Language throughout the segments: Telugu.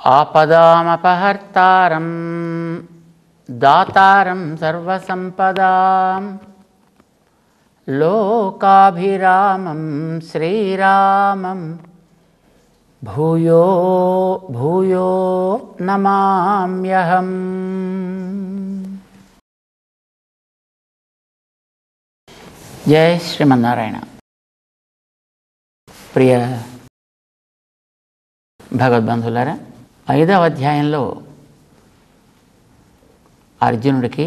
ఆపదామపహర్తారం దాతారం సర్వసంపదాం లోకాభిరామం శ్రీరామం భూయో భూయో నమామ్యహం. జై శ్రీమన్నారాయణ. ప్రియ భగవద్బంధులారా, 5వ అధ్యాయంలో అర్జునుడికి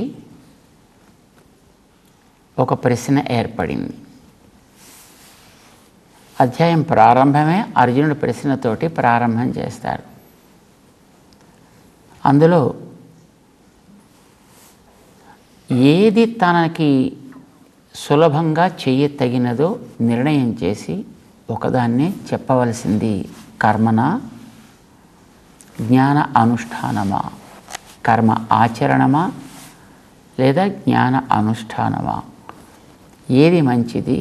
ఒక ప్రశ్న ఏర్పడింది. అధ్యాయం ప్రారంభమే అర్జునుడి ప్రశ్నతోటి ప్రారంభం చేస్తారు. అందులో ఏది తనకి సులభంగా తగినదో నిర్ణయం చేసి ఒకదాన్నే చెప్పవలసింది. కర్మన జ్ఞాన అనుష్ఠానమా, కర్మ ఆచరణమా లేదా జ్ఞాన అనుష్ఠానమా, ఏది మంచిది,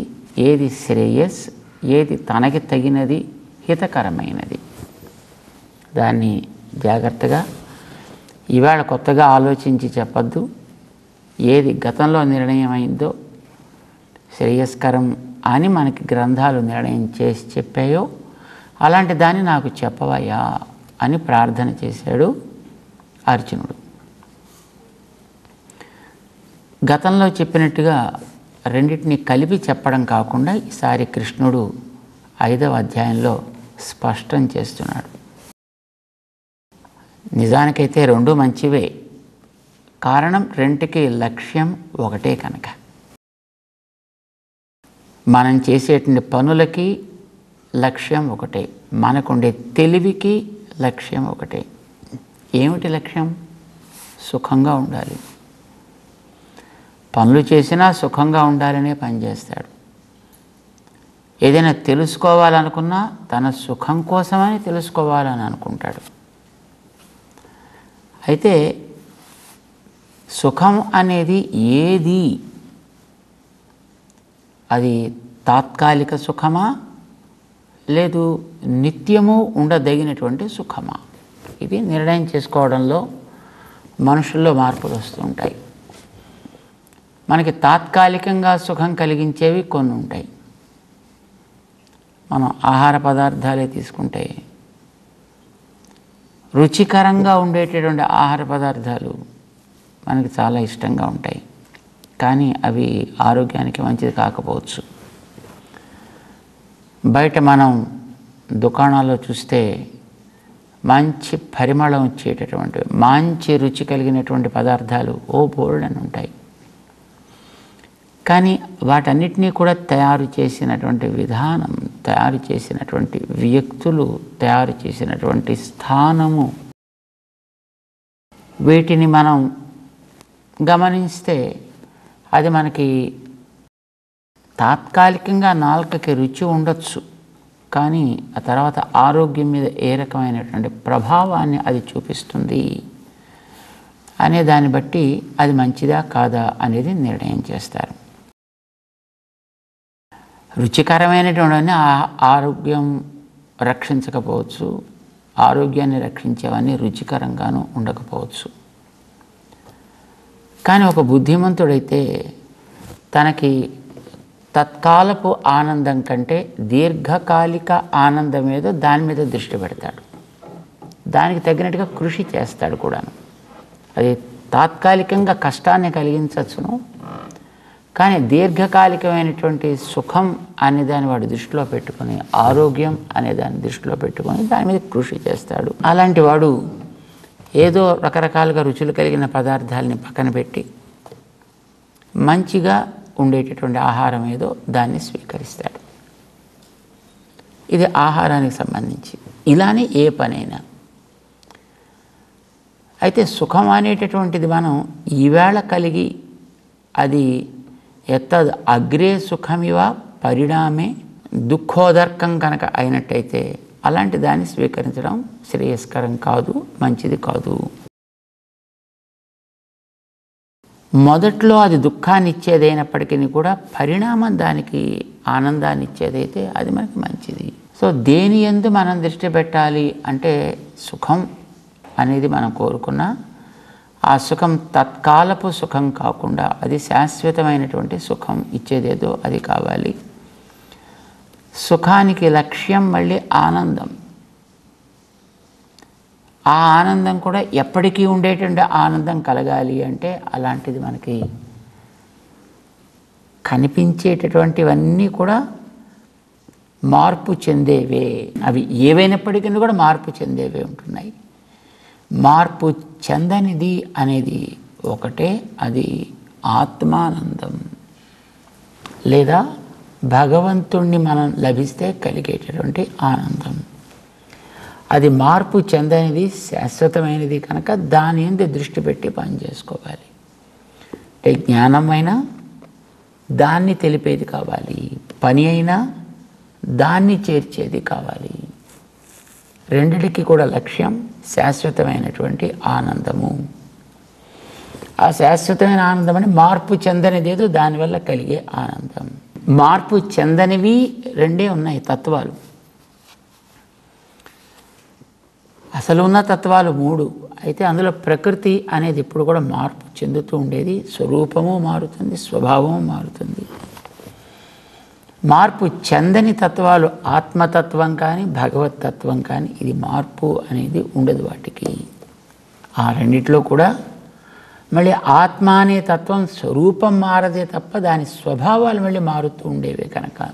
ఏది శ్రేయస్, ఏది తనకి తగినది, హితకరమైనది, దాన్ని జాగ్రత్తగా ఇవాళ కొత్తగా ఆలోచించి చెప్పద్దు. ఏది గతంలో నిర్ణయమైందో శ్రేయస్కరం అని మనకి గ్రంథాలు నిర్ణయం చేసి చెప్పాయో అలాంటి దాన్ని నాకు చెప్పవయ్యా అని ప్రార్థన చేశాడు అర్జునుడు. గతంలో చెప్పినట్టుగా రెండింటిని కలిపి చెప్పడం కాకుండా ఈసారి కృష్ణుడు 5వ అధ్యాయంలో స్పష్టం చేస్తున్నాడు. నిజానికైతే రెండు మంచివే. కారణం రెంటికి లక్ష్యం ఒకటే కనుక. మనం చేసేటువంటి పనులకి లక్ష్యం ఒకటే, మనకుండే తెలివికి లక్ష్యం ఒకటే. ఏమిటి లక్ష్యం? సుఖంగా ఉండాలి. పనులు చేసినా సుఖంగా ఉండాలనే పనిచేస్తాడు. ఏదైనా తెలుసుకోవాలనుకున్నా తన సుఖం కోసమని తెలుసుకోవాలని అనుకుంటాడు. అయితే సుఖం అనేది ఏది? అది తాత్కాలిక సుఖమా లేదు నిత్యము ఉండదగినటువంటి సుఖమా? ఇది నిర్ణయం చేసుకోవడంలో మనుషుల్లో మార్పులు వస్తూ ఉంటాయి. మనకి తాత్కాలికంగా సుఖం కలిగించేవి కొన్ని ఉంటాయి. మనం ఆహార పదార్థాలే తీసుకుంటే రుచికరంగా ఉండేటటువంటి ఆహార పదార్థాలు మనకి చాలా ఇష్టంగా ఉంటాయి, కానీ అవి ఆరోగ్యానికి మంచిది కాకపోవచ్చు. బయట మనం దుకాణాల్లో చూస్తే మంచి పరిమళం వచ్చేటటువంటి మంచి రుచి కలిగినటువంటి పదార్థాలు బోల్డ్ అని ఉంటాయి. కానీ వాటన్నిటినీ కూడా తయారు చేసినటువంటి విధానం, తయారు చేసినటువంటి వ్యక్తులు, తయారు చేసినటువంటి స్థానము, వీటిని మనం గమనిస్తే అది మనకి తాత్కాలికంగా నాలుకకి రుచి ఉండొచ్చు, కానీ ఆ తర్వాత ఆరోగ్యం మీద ఏ రకమైనటువంటి ప్రభావాన్ని అది చూపిస్తుంది అనే దాన్ని బట్టి అది మంచిదా కాదా అనేది నిర్ణయం చేస్తారు. రుచికరమైనటువంటి ఆరోగ్యం రక్షించకపోవచ్చు, ఆరోగ్యాన్ని రక్షించేవన్నీ రుచికరంగానూ ఉండకపోవచ్చు. కానీ ఒక బుద్ధిమంతుడైతే తనకి తత్కాలపు ఆనందం కంటే దీర్ఘకాలిక ఆనందం ఏదో దాని మీద దృష్టి పెడతాడు. దానికి తగినట్టుగా కృషి చేస్తాడు కూడాను. అది తాత్కాలికంగా కష్టాన్ని కలిగించవచ్చును, కానీ దీర్ఘకాలికమైనటువంటి సుఖం అనే దాన్ని వాడు దృష్టిలో పెట్టుకొని, ఆరోగ్యం అనే దాన్ని దృష్టిలో పెట్టుకొని దాని మీద కృషి చేస్తాడు. అలాంటి వాడు ఏదో రకరకాలుగా రుచులు కలిగిన పదార్థాలని పక్కన పెట్టి మంచిగా ఉండేటటువంటి ఆహారం ఏదో దాన్ని స్వీకరిస్తాడు. ఇది ఆహారానికి సంబంధించి. ఇలానే ఏ పనైనా. అయితే సుఖం అనేటటువంటిది మనం ఈవేళ కలిగి అది ఎత్తద్ అగ్రే సుఖమివ పరిణామే దుఃఖోదర్కం కనుక అయినట్టయితే అలాంటి దాన్ని స్వీకరించడం శ్రేయస్కరం కాదు, మంచిది కాదు. మొదట్లో అది దుఃఖాన్ని ఇచ్చేదైనప్పటికీ కూడా పరిణామం దానికి ఆనందాన్ని ఇచ్చేదైతే అది మనకి మంచిది. సో దేని యందు మనం దృష్టి పెట్టాలి అంటే సుఖం అనేది మనం కోరుకున్న ఆ సుఖం తత్కాలపు సుఖం కాకుండా అది శాశ్వతమైనటువంటి సుఖం ఇచ్చేదేదో అది కావాలి. సుఖానికి లక్ష్యం మళ్ళీ ఆనందం. ఆ ఆనందం కూడా ఎప్పటికీ ఉండేటువంటి ఆనందం కలగాలి అంటే అలాంటిది మనకి కనిపించేటటువంటివన్నీ కూడా మార్పు చెందేవే. అవి ఏవైనప్పటికీ కూడా మార్పు చెందేవే ఉంటున్నాయి. మార్పు చెందనిది అనేది ఒకటే, అది ఆత్మానందం లేదా భగవంతుణ్ణి మనం లభిస్తే కలిగేటటువంటి ఆనందం. అది మార్పు చెందనిది, శాశ్వతమైనది కనుక దాని యందు దృష్టి పెట్టి పని చేసుకోవాలి. అంటే జ్ఞానమైనా దాన్ని తెలిపేది కావాలి, పని అయినా దాన్ని చేర్చేది కావాలి. రెండిటికి కూడా లక్ష్యం శాశ్వతమైనటువంటి ఆనందము. ఆ శాశ్వతమైన ఆనందం అని మార్పు చెందనిదేదో దానివల్ల కలిగే ఆనందం. మార్పు చెందనివి రెండే ఉన్నాయి తత్వాలు. అసలు ఉన్న తత్వాలు 3. అయితే అందులో ప్రకృతి అనేది ఇప్పుడు కూడా మార్పు చెందుతూ ఉండేది. స్వరూపము మారుతుంది, స్వభావము మారుతుంది. మార్పు చెందని తత్వాలు ఆత్మతత్వం కానీ భగవతత్వం కానీ ఇది మార్పు అనేది ఉండదు వాటికి. ఆ రెండిట్లో కూడా మళ్ళీ ఆత్మ అనే తత్వం స్వరూపం మారదే తప్ప దాని స్వభావాలు మళ్ళీ మారుతూ ఉండేవే కనుక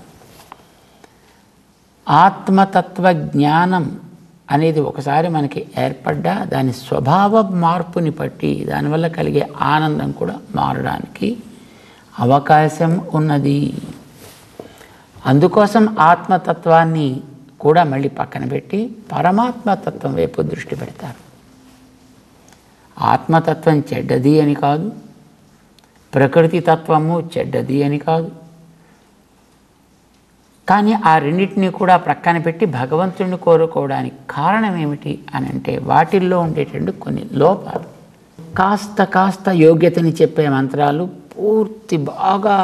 ఆత్మతత్వ జ్ఞానం అనేది ఒకసారి మనకి ఏర్పడ్డా దాని స్వభావ మార్పుని బట్టి దానివల్ల కలిగే ఆనందం కూడా మారడానికి అవకాశం ఉన్నది. అందుకోసం ఆత్మతత్వాన్ని కూడా మళ్ళీ పక్కన పెట్టి పరమాత్మతత్వం వైపు దృష్టి పెడతారు. ఆత్మతత్వం చెడ్డది అని కాదు, ప్రకృతి తత్వము చెడ్డది అని కాదు. కానీ ఆ రెండింటినీ కూడా ప్రక్కన పెట్టి భగవంతుడిని కోరుకోవడానికి కారణం ఏమిటి అని అంటే వాటిల్లో ఉండేటువంటి కొన్ని లోపాలు. కాస్త యోగ్యతని చెప్పే మంత్రాలు, పూర్తి బాగా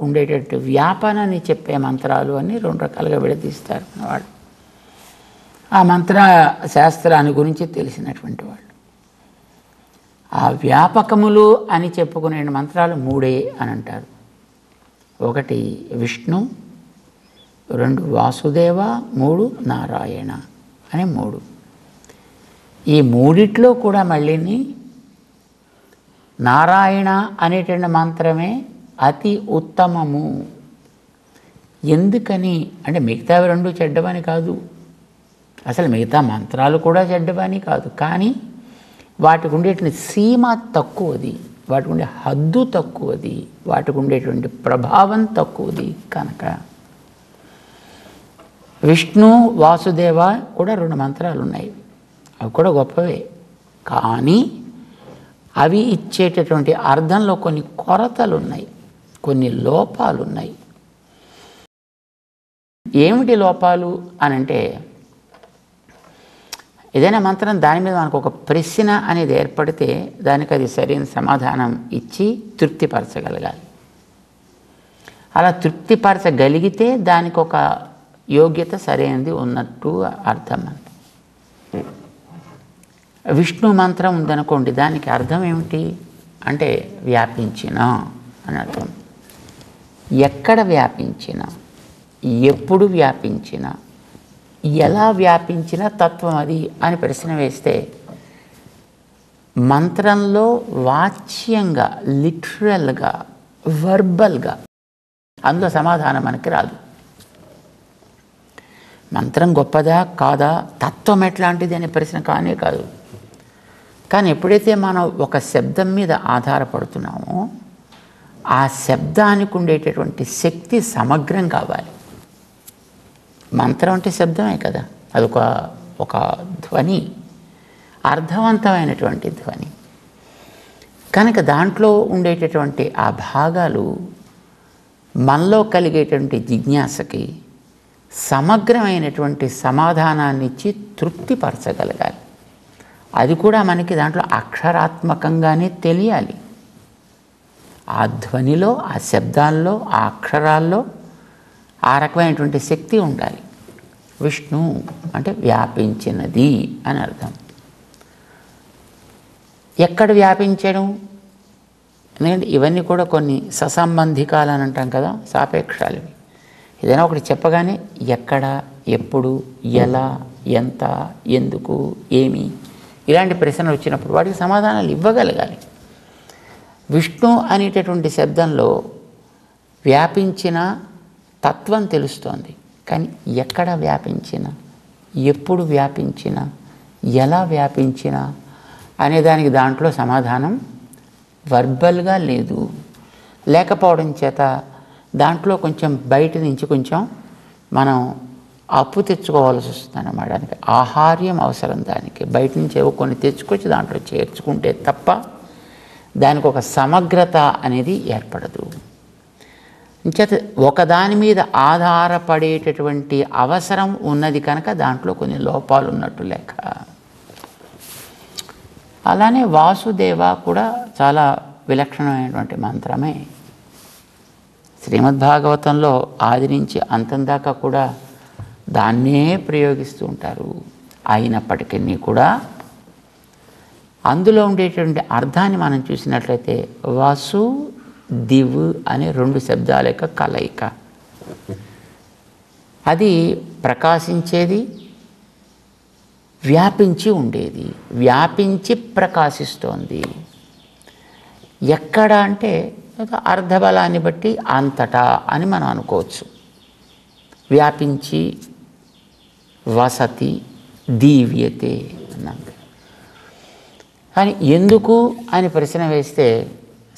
ఉండేటట్టు వ్యాపనాన్ని చెప్పే మంత్రాలు అని 2 రకాలుగా విడదీస్తారు వాళ్ళు. ఆ మంత్ర శాస్త్రాన్ని గురించి తెలిసినటువంటి వాళ్ళు. ఆ వ్యాపకములు అని చెప్పుకునే మంత్రాలు 3 అని అంటారు. 1 విష్ణు, 2 వాసుదేవ, 3 నారాయణ అని 3. ఈ మూడిట్లో కూడా మళ్ళీని నారాయణ అనేటువంటి మంత్రమే అతి ఉత్తమము. ఎందుకని అంటే మిగతావి 2 చెడ్డవని కాదు, అసలు మిగతా మంత్రాలు కూడా చెడ్డవని కాదు. కానీ వాటికి ఉండేటువంటి సీమ తక్కువది, వాటికి ఉండే హద్దు తక్కువది, వాటికి ఉండేటువంటి ప్రభావం తక్కువది కనుక. విష్ణు వాసుదేవ కూడా 2 మంత్రాలు ఉన్నాయి, అవి కూడా గొప్పవే. కానీ అవి ఇచ్చేటటువంటి అర్థంలో కొన్ని కొరతలు ఉన్నాయి, కొన్ని లోపాలు ఉన్నాయి. ఏమిటి లోపాలు అని అంటే ఏదైనా మంత్రం దాని మీద మనకు ఒక ప్రశ్న అనేది ఏర్పడితే దానికి అది సరైన సమాధానం ఇచ్చి తృప్తిపరచగలగాలి. అలా తృప్తిపరచగలిగితే దానికి ఒక యోగ్యత సరైనది ఉన్నట్టు అర్థం. విష్ణు మంత్రం ఉందనుకోండి, దానికి అర్థం ఏమిటి అంటే వ్యాపించిన అని అర్థం. ఎక్కడ వ్యాపించిన, ఎప్పుడు వ్యాపించిన, ఎలా వ్యాపించిన తత్వం అది అని ప్రశ్న వేస్తే మంత్రంలో వాచ్యంగా, లిటరల్గా, వర్బల్గా అందులో సమాధానం మనకి రాదు. మంత్రం గొప్పదా కాదా, తత్వం ఎట్లాంటిది అనే ప్రశ్న కానే కాదు. కానీ ఎప్పుడైతే మనం ఒక శబ్దం మీద ఆధారపడుతున్నామో ఆ శబ్దానికి ఉండేటటువంటి శక్తి సమగ్రం కావాలి. మంత్రం అంటే శబ్దమే కదా, అదొక ధ్వని, అర్థవంతమైనటువంటి ధ్వని కనుక దాంట్లో ఉండేటటువంటి ఆ భాగాలు మనలో కలిగేటువంటి జిజ్ఞాసకి సమగ్రమైనటువంటి సమాధానాన్ని ఇచ్చి తృప్తిపరచగలగాలి. అది కూడా మనకి దాంట్లో అక్షరాత్మకంగానే తెలియాలి. ఆ ధ్వనిలో, ఆ శబ్దాల్లో, ఆ అక్షరాల్లో ఆ రకమైనటువంటి శక్తి ఉండాలి. విష్ణు అంటే వ్యాపించినది అని అర్థం. ఎక్కడ వ్యాపించడం? ఎందుకంటే ఇవన్నీ కూడా కొన్ని ససంబంధికాలు అని అంటాం కదా, సాపేక్షాలు. ఏదైనా ఒకటి చెప్పగానే ఎక్కడ, ఎప్పుడు, ఎలా, ఎంత, ఎందుకు, ఏమి, ఇలాంటి ప్రశ్నలు వచ్చినప్పుడు వాటికి సమాధానాలు ఇవ్వగలగాలి. విష్ణు అనేటటువంటి శబ్దంలో వ్యాపించిన తత్వం తెలుస్తోంది, కానీ ఎక్కడ వ్యాపించిన, ఎప్పుడు వ్యాపించిన, ఎలా వ్యాపించిన అనేదానికి దాంట్లో సమాధానం వర్బల్గా లేదు. లేకపోవడం చేత దాంట్లో కొంచెం బయట నుంచి కొంచెం మనం అప్పు తెచ్చుకోవాల్సి వస్తుంది అన్నమాట. దానికి ఆహార్యం అవసరం. దానికి బయట నుంచి ఏవో కొన్ని తెచ్చుకొచ్చి దాంట్లో చేర్చుకుంటే తప్ప దానికి ఒక సమగ్రత అనేది ఏర్పడదు. చేత ఒకదాని మీద ఆధారపడేటటువంటి అవసరం ఉన్నది కనుక దాంట్లో కొన్ని లోపాలు ఉన్నట్టు లెక్క. అలానే వాసుదేవ కూడా చాలా విలక్షణమైనటువంటి మంత్రమే. శ్రీమద్భాగవతంలో ఆది నుంచి అంతం దాకా కూడా దాన్నే ప్రయోగిస్తూ ఉంటారు. అయినప్పటికీ కూడా అందులో ఉండేటువంటి అర్థాన్ని మనం చూసినట్లయితే వాసు దివ్ అనే రెండు శబ్దాల యొక్క కలయిక. అది ప్రకాశించేది, వ్యాపించి ఉండేది, వ్యాపించి ప్రకాశిస్తోంది. ఎక్కడ అంటే అర్థబలాన్ని బట్టి అంతటా అని మనం అనుకోవచ్చు. వ్యాపించి వసతి దీవ్యతే అన్నాం. కానీ ఎందుకు అని ప్రశ్న వేస్తే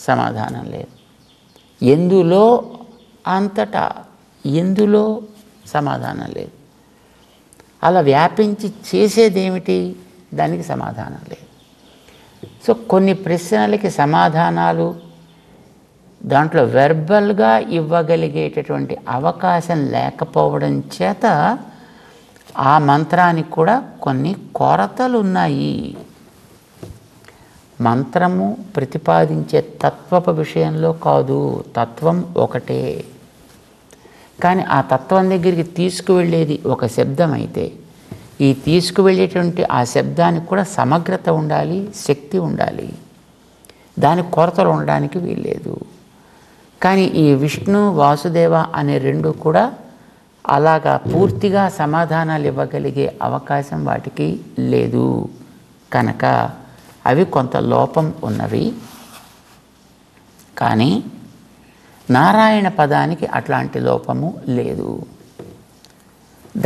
సమాధానం లేదు. ఎందులో అంతటా, ఎందులో సమాధానం లేదు. అలా వ్యాపించి చేసేదేమిటి, దానికి సమాధానం లేదు. సో కొన్ని ప్రశ్నలకి సమాధానాలు దాంట్లో వెర్బల్గా ఇవ్వగలిగేటటువంటి అవకాశం లేకపోవడం చేత ఆ మంత్రానికి కూడా కొన్ని కొరతలు ఉన్నాయి. మంత్రము ప్రతిపాదించే తత్వపు విషయంలో కాదు, తత్వం ఒకటే. కానీ ఆ తత్వం దగ్గరికి తీసుకువెళ్ళేది ఒక శబ్దం అయితే ఈ తీసుకువెళ్ళేటువంటి ఆ శబ్దానికి కూడా సమగ్రత ఉండాలి, శక్తి ఉండాలి. దానికి కొరతలు ఉండడానికి వీల్లేదు. కానీ ఈ విష్ణు వాసుదేవ అనే రెండు కూడా అలాగా పూర్తిగా సమాధానాలు ఇవ్వగలిగే అవకాశం వాటికి లేదు కనుక అవి కొంత లోపం ఉన్నవి. కానీ నారాయణ పదానికి అట్లాంటి లోపము లేదు.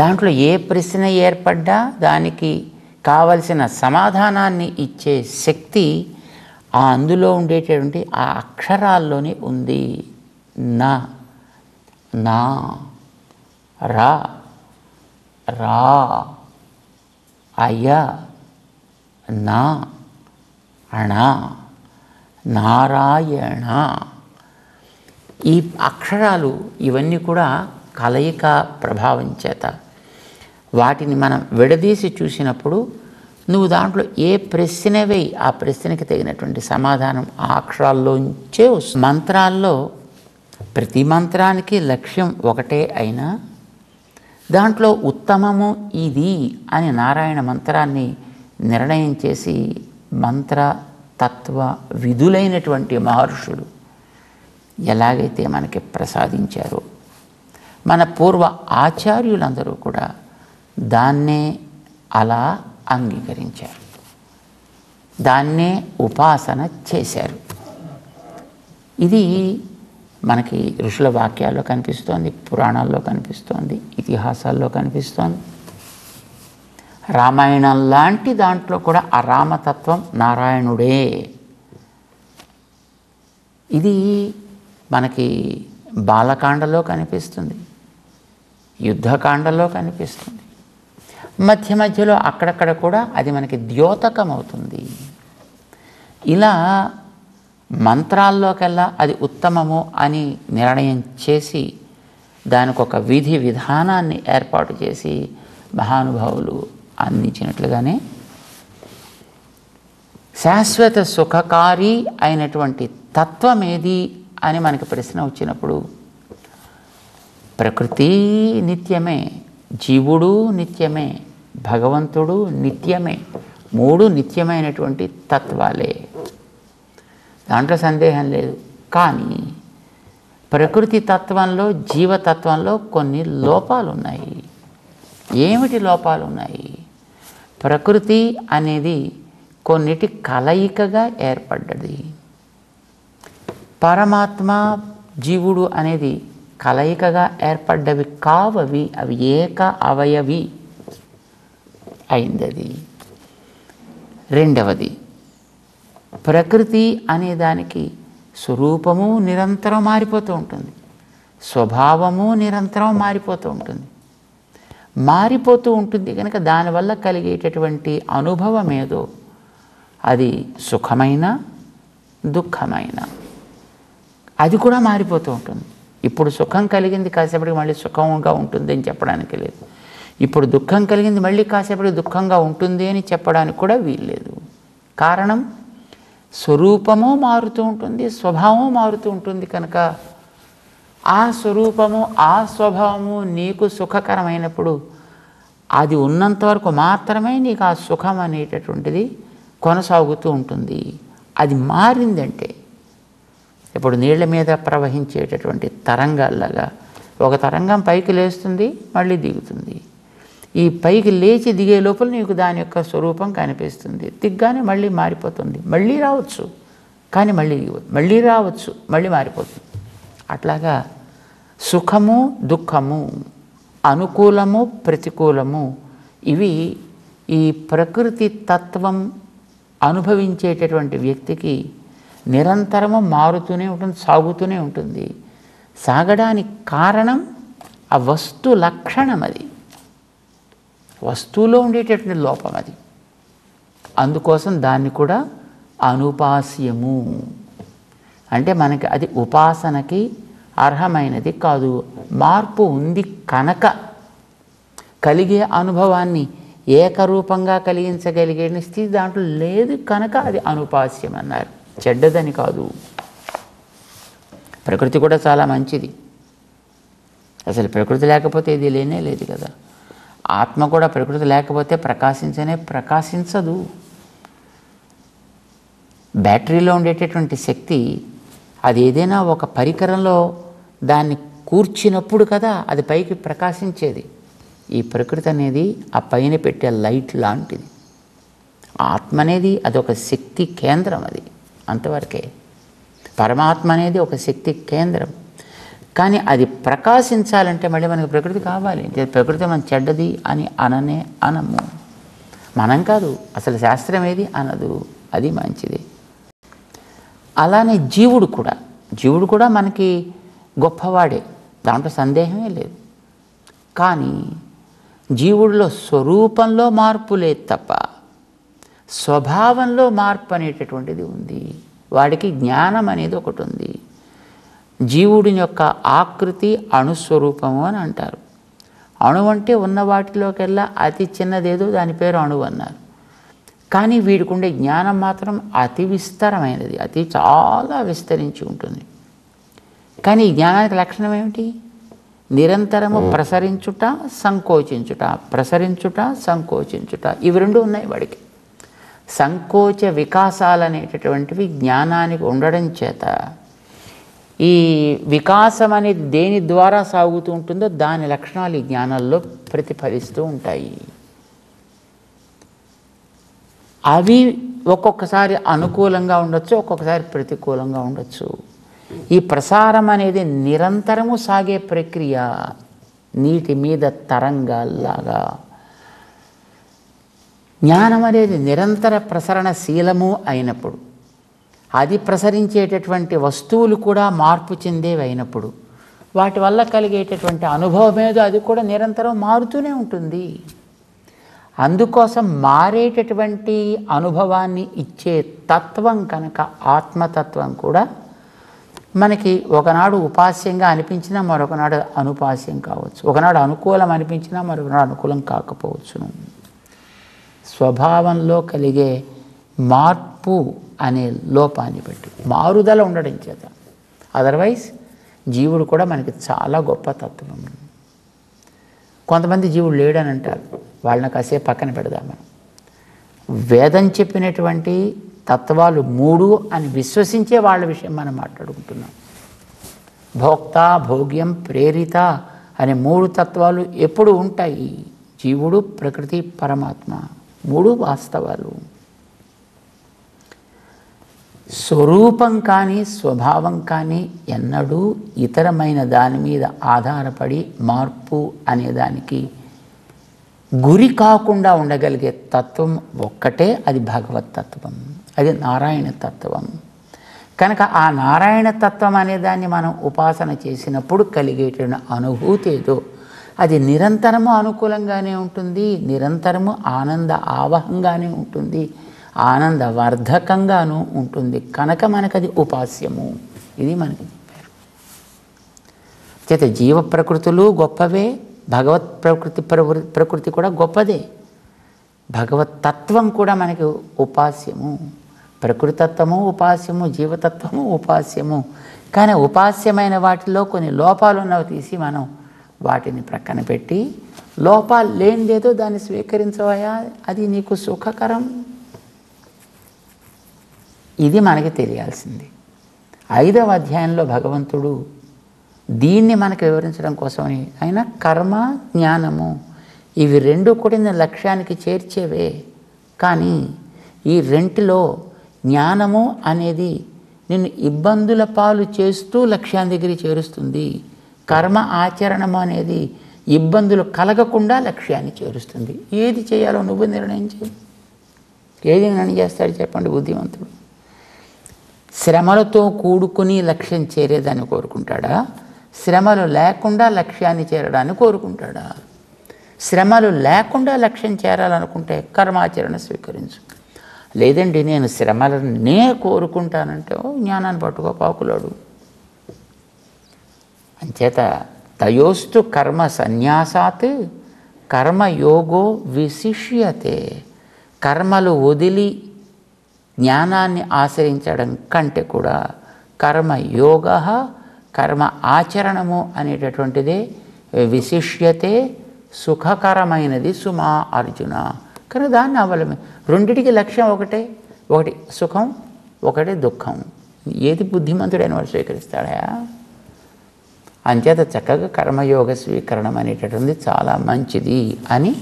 దాంట్లో ఏ ప్రశ్న ఏర్పడ్డా దానికి కావలసిన సమాధానాన్ని ఇచ్చే శక్తి ఆ అందులో ఉండేటటువంటి ఆ అక్షరాల్లోనే ఉంది. నా, నా, రా, రా, అయ, నా, అణ, నారాయణ. ఈ అక్షరాలు ఇవన్నీ కూడా కలయిక ప్రభావం చేత వాటిని మనం విడదీసి చూసినప్పుడు నువ్వు దాంట్లో ఏ ప్రశ్న వేయి ఆ ప్రశ్నకి తగినటువంటి సమాధానం ఆ అక్షరాల్లోంచే వస్తుంది. మంత్రాల్లో ప్రతి మంత్రానికి లక్ష్యం ఒకటే అయినా దాంట్లో ఉత్తమము ఇది అని నారాయణ మంత్రాన్ని నిర్ణయం చేసి మంత్ర తత్వ విధులైనటువంటి మహర్షులు ఎలాగైతే మనకి ప్రసాదించారో మన పూర్వ ఆచార్యులందరూ కూడా దాన్నే అలా అంగీకరించారు, దాన్నే ఉపాసన చేశారు. ఇది మనకి ఋషుల వాక్యాల్లో కనిపిస్తోంది, పురాణాల్లో కనిపిస్తోంది, ఇతిహాసాల్లో కనిపిస్తోంది. రామాయణం లాంటి దాంట్లో కూడా ఆ రామతత్వం నారాయణుడే. ఇది మనకి బాలకాండలో కనిపిస్తుంది, యుద్ధకాండలో కనిపిస్తుంది. మధ్య మధ్యలో అక్కడక్కడ కూడా అది మనకి ద్యోతకం అవుతుంది. ఇలా మంత్రాల్లోకెల్లా అది ఉత్తమము అని నిర్ణయం చేసి దానికి ఒక విధి విధానాన్ని ఏర్పాటు చేసి మహానుభావులు అందించినట్లుగానే శాశ్వత సుఖకారి అయినటువంటి తత్వం ఏది అని మనకి ప్రశ్న వచ్చినప్పుడు ప్రకృతి నిత్యమే, జీవుడు నిత్యమే, భగవంతుడు నిత్యమే, మూడు నిత్యమైనటువంటి తత్వాలే, దాంట్లో సందేహం లేదు. కానీ ప్రకృతి తత్వంలో, జీవతత్వంలో కొన్ని లోపాలు ఉన్నాయి. ఏమిటి లోపాలు ఉన్నాయి? ప్రకృతి అనేది కొన్నిటి కలయికగా ఏర్పడ్డది. పరమాత్మ, జీవుడు అనేది కలయికగా ఏర్పడ్డవి కావవి. అవి ఏక అవయవి అయిందది. రెండవది, ప్రకృతి అనేదానికి స్వరూపము నిరంతరం మారిపోతూ ఉంటుంది, స్వభావము నిరంతరం మారిపోతూ ఉంటుంది. మారిపోతూ ఉంటుంది కనుక దానివల్ల కలిగేటటువంటి అనుభవం ఏదో అది సుఖమైన దుఃఖమైన అది కూడా మారిపోతూ ఉంటుంది. ఇప్పుడు సుఖం కలిగింది, కాసేపటికి మళ్ళీ సుఖంగా ఉంటుంది అని చెప్పడానికి లేదు. ఇప్పుడు దుఃఖం కలిగింది, మళ్ళీ కాసేపటికి దుఃఖంగా ఉంటుంది అని చెప్పడానికి కూడా వీల్లేదు. కారణం, స్వరూపము మారుతూ ఉంటుంది, స్వభావం మారుతూ ఉంటుంది. కనుక ఆ స్వరూపము, ఆ స్వభావము నీకు సుఖకరమైనప్పుడు అది ఉన్నంత వరకు మాత్రమే నీకు ఆ సుఖం అనేటటువంటిది కొనసాగుతూ ఉంటుంది. అది మారిందంటే, ఇప్పుడు నీళ్ల మీద ప్రవహించేటటువంటి తరంగాల్లాగా ఒక తరంగం పైకి లేస్తుంది, మళ్ళీ దిగుతుంది. ఈ పైకి లేచి దిగే లోపల నీకు దాని యొక్క స్వరూపం కనిపిస్తుంది. దిగ్గానే మళ్ళీ మారిపోతుంది, మళ్ళీ రావచ్చు, కానీ మళ్ళీ రావచ్చు, మళ్ళీ మారిపోతుంది. అట్లాగా సుఖము దుఃఖము, అనుకూలము ప్రతికూలము, ఇవి ఈ ప్రకృతి తత్వం అనుభవించేటటువంటి వ్యక్తికి నిరంతరము మారుతూనే ఉంటుంది, సాగుతూనే ఉంటుంది. సాగడానికి కారణం ఆ వస్తు లక్షణం, అది వస్తువులో ఉండేటటువంటి లోపం అది. అందుకోసం దాన్ని కూడా అనుపాస్యము అంటే మనకి అది ఉపాసనకి అర్హమైనది కాదు. మార్పు ఉంది కనుక కలిగే అనుభవాన్ని ఏకరూపంగా కలిగించగలిగే స్థితి దాంట్లో లేదు కనుక అది అనుపాస్యం అన్నారు. చెడ్డదని కాదు. ప్రకృతి కూడా చాలా మంచిది. అసలు ప్రకృతి లేకపోతే ఇది లేనే లేదు కదా. ఆత్మ కూడా ప్రకృతి లేకపోతే ప్రకాశించదు. బ్యాటరీలో ఉండేటటువంటి శక్తి అది ఏదైనా ఒక పరికరంలో దాన్ని కూర్చినప్పుడు కదా అది పైకి ప్రకాశించేది. ఈ ప్రకృతి అనేది ఆ పైన పెట్టే లైట్ లాంటిది. ఆత్మ అనేది అదొక శక్తి కేంద్రం, అది అంతవరకే. పరమాత్మ అనేది ఒక శక్తి కేంద్రం. కానీ అది ప్రకాశించాలంటే మళ్ళీ మనకు ప్రకృతి కావాలి. ప్రకృతి మన చెడ్డది అని అనము. మనం కాదు, అసలు శాస్త్రం ఏది అనదు, అది మంచిది. అలానే జీవుడు కూడా మనకి గొప్పవాడే, దాంట్లో సందేహమే లేదు. కానీ జీవుడిలో స్వరూపంలో మార్పు లేదు తప్ప స్వభావంలో మార్పు అనేటటువంటిది ఉంది. వాడికి జ్ఞానం అనేది ఒకటి ఉంది. జీవుడి యొక్క ఆకృతి అణుస్వరూపము అని అంటారు. అణు అంటే ఉన్న వాటిలోకెల్లా అతి చిన్నదేదో దాని పేరు అణువు అన్నారు. కానీ వీడికి ఉండే జ్ఞానం మాత్రం అతి విస్తారమైనది, చాలా విస్తరించి ఉంటుంది. కానీ ఈ జ్ఞానానికి లక్షణం ఏమిటి? నిరంతరము ప్రసరించుట సంకోచించుట, ఇవి రెండు ఉన్నాయి వాడికి. సంకోచ వికాసాలు అనేటటువంటివి జ్ఞానానికి ఉండడం చేత ఈ వికాసం అనేది దేని ద్వారా సాగుతూ ఉంటుందో దాని లక్షణాలు ఈ జ్ఞానాల్లో ప్రతిఫలిస్తూ ఉంటాయి. అవి ఒక్కొక్కసారి అనుకూలంగా ఉండొచ్చు, ఒక్కొక్కసారి ప్రతికూలంగా ఉండొచ్చు. ఈ ప్రసారం అనేది నిరంతరము సాగే ప్రక్రియ. నీటి మీద తరంగాల్లాగా జ్ఞానం అనేది నిరంతర ప్రసరణశీలము అయినప్పుడు, అది ప్రసరించేటటువంటి వస్తువులు కూడా మార్పు చెందేవి అయినప్పుడు, వాటి వల్ల కలిగేటటువంటి అనుభవం ఏదో అది కూడా నిరంతరం మారుతూనే ఉంటుంది. అందుకోసం మారేటటువంటి అనుభవాన్ని ఇచ్చే తత్వం కనుక ఆత్మతత్వం కూడా మనకి ఒకనాడు ఉపాస్యంగా అనిపించినా మరొకనాడు అనుపాస్యం కావచ్చు, ఒకనాడు అనుకూలం అనిపించినా మరొకనాడు అనుకూలం కాకపోవచ్చును. స్వభావంలో కలిగే మార్పు అనే లోపాన్ని బట్టి మారుదల ఉండడం చేత. అదర్వైజ్ జీవుడు కూడా మనకి చాలా గొప్ప తత్వం. కొంతమంది జీవుడు లేడని అంటారు, వాళ్ళని కాసేపు పక్కన పెడదాం మనం. వేదం చెప్పినటువంటి తత్వాలు 3 అని విశ్వసించే వాళ్ళ విషయం మనం మాట్లాడుకుంటున్నాం. భోక్త, భోగ్యం, ప్రేరిత అనే 3 తత్వాలు ఎప్పుడు ఉంటాయి? జీవుడు, ప్రకృతి, పరమాత్మ 3 వాస్తవాలు. స్వరూపం కానీ స్వభావం కానీ ఎన్నడూ ఇతరమైన దాని మీద ఆధారపడి మార్పు అనేదానికి గురి కాకుండా ఉండగలిగే తత్వం ఒక్కటే, అది భగవత్ తత్వం, అది నారాయణ తత్వం. కనుక ఆ నారాయణ తత్వం అనేదాన్ని మనం ఉపాసన చేసినప్పుడు కలిగేటువంటి అనుభూతి ఏదో అది నిరంతరము అనుకూలంగానే ఉంటుంది, నిరంతరము ఆనంద ఆవహంగానే ఉంటుంది, ఆనందవర్ధకంగాను ఉంటుంది. కనుక మనకది ఉపాస్యము. ఇది మనకి చెప్పారు. చేత జీవ ప్రకృతులు గొప్పవే, భగవత్ ప్రకృతి కూడా గొప్పదే. భగవత్ తత్వం కూడా మనకి ఉపాస్యము. ప్రకృతత్వము ఉపాస్యము, జీవతత్వము ఉపాస్యము. కానీ ఉపాస్యమైన వాటిలో కొన్ని లోపాలు ఉన్నవి తీసి మనం వాటిని ప్రక్కన పెట్టి లోపాలు లేనిదేదో దాన్ని స్వీకరించవయా, అది నీకు సుఖకరం. ఇది మనకి తెలియాల్సింది. 5వ అధ్యాయంలో భగవంతుడు దీన్ని మనకు వివరించడం కోసమని ఆయన కర్మ, జ్ఞానము ఇవి 2 కూడా లక్ష్యానికి చేర్చేవే. కానీ ఈ రెంటిలో జ్ఞానము అనేది నిన్ను ఇబ్బందుల పాలు చేస్తూ లక్ష్యాన్ని దగ్గరికి చేరుస్తుంది. కర్మ ఆచరణము అనేది ఇబ్బందులు కలగకుండా లక్ష్యాన్ని చేరుస్తుంది. ఏది చేయాలో నువ్వు నిర్ణయం చేయి. ఏది నిర్ణయం చేస్తాడు చెప్పండి బుద్ధిమంతుడు? శ్రమలతో కూడుకుని లక్ష్యం చేరేదాన్ని కోరుకుంటాడా, శ్రమలు లేకుండా లక్ష్యాన్ని చేరడాన్ని కోరుకుంటాడా? శ్రమలు లేకుండా లక్ష్యం చేరాలనుకుంటే కర్మాచరణ స్వీకరించు. లేదండి నేను శ్రమలనే కోరుకుంటానంటే జ్ఞానాన్ని పట్టుకో పాకులాడు. అంచేత తయోస్తు కర్మ సన్యాసాత్ కర్మయోగో విశిష్యతే. కర్మలు జ్ఞానాన్ని ఆశ్రయించడం కంటే కూడా కర్మయోగ, కర్మ ఆచరణము అనేటటువంటిదే విశిష్యతే, సుఖకరమైనది సుమా అర్జున. కనుక దాన్ని రెండిటికి లక్ష్యం ఒకటే, ఒకటి సుఖం, ఒకటి దుఃఖం. ఏది బుద్ధిమంతుడైన వాడు స్వీకరిస్తాడా? అంచేత చక్కగా కర్మయోగ స్వీకరణం అనేటటువంటిది చాలా మంచిది అని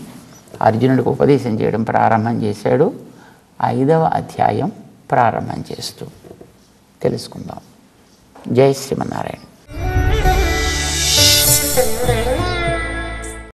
అర్జునుడికి ఉపదేశం చేయడం ప్రారంభం చేశాడు. 5వ అధ్యాయం ప్రారంభం చేస్తూ తెలుసుకుందాం. జై శ్రీమన్నారాయణ.